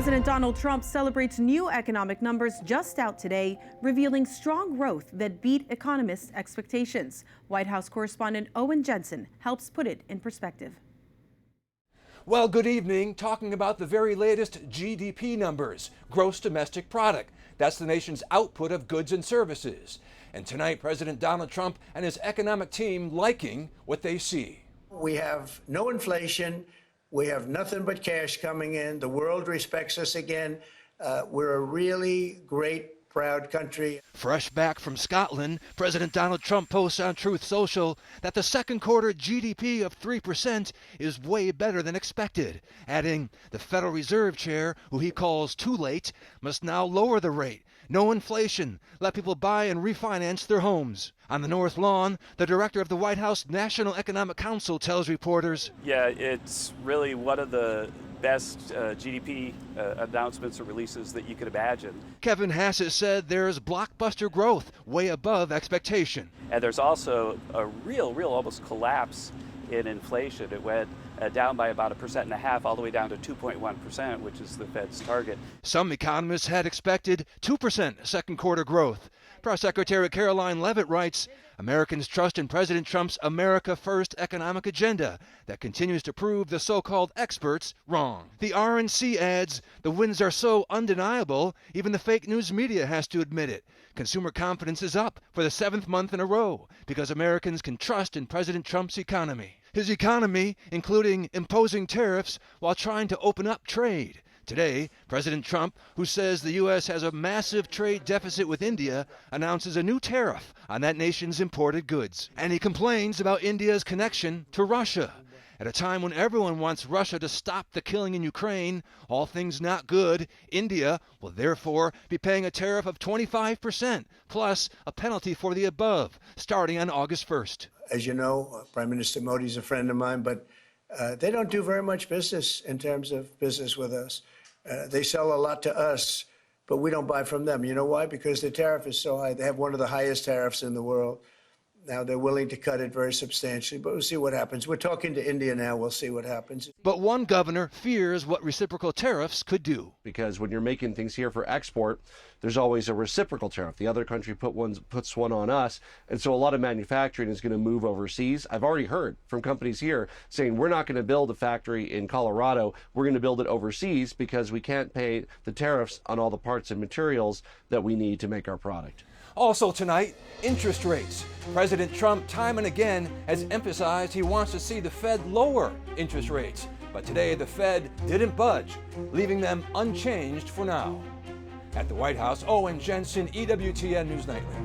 President Donald Trump celebrates new economic numbers just out today, revealing strong growth that beat economists' expectations. White House correspondent Owen Jensen helps put it in perspective. Well, good evening. Talking about the very latest GDP numbers, gross domestic product. That's the nation's output of goods and services. And tonight, President Donald Trump and his economic team liking what they see. We have no inflation. We have nothing but cash coming in. The world respects us again. We're a really great, proud country. Fresh back from Scotland, President Donald Trump posts on Truth Social that the second quarter GDP of 3% is way better than expected, adding the Federal Reserve Chair, who he calls too late, must now lower the rate. No inflation. Let people buy and refinance their homes. On the North Lawn, the director of the White House National Economic Council tells reporters, yeah, it's really one of the best GDP announcemements or releases that you could imagine. Kevin Hassett said there's blockbuster growth, way above expectation. And there's also a real almost collapse in inflation. It went down by about 1.5% all the way down to 2.1%, which is the Fed's target. Some economists had expected 2% second quarter growth. Press Secretary Caroline Leavitt writes, Americans trust in President Trump's America First economic agenda that continues to prove the so-called experts wrong. The RNC adds, the wins are so undeniable, even the fake news media has to admit it. Consumer confidence is up for the 7th month in a row because Americans can trust in President Trump's economy. His economy, including imposing tariffs while trying to open up trade. Today, President Trump, who says the U.S. has a massive trade deficit with India, announces a new tariff on that nation's imported goods. And he complains about India's connection to Russia. At a time when everyone wants Russia to stop the killing in Ukraine, all things not good, India will therefore be paying a tariff of 25%, plus a penalty for the above, starting on August 1st. As you know, Prime Minister Modi is a friend of mine, but they don't do very much business in terms of business with us. They sell a lot to us, but we don't buy from them. You know why? Because the tariff is so high. They have one of the highest tariffs in the world. Now, they're willing to cut it very substantially, but we'll see what happens. We're talking to India now. We'll see what happens. But one governor fears what reciprocal tariffs could do. Because when you're making things here for export, there's always a reciprocal tariff. The other country puts one on us, and so a lot of manufacturing is going to move overseas. I've already heard from companies here saying we're not going to build a factory in Colorado. We're going to build it overseas because we can't pay the tariffs on all the parts and materials that we need to make our product. Also tonight, interest rates. President Trump time and again has emphasized he wants to see the Fed lower interest rates. But today the Fed didn't budge, leaving them unchanged for now. At the White House, Owen Jensen, EWTN News Nightly.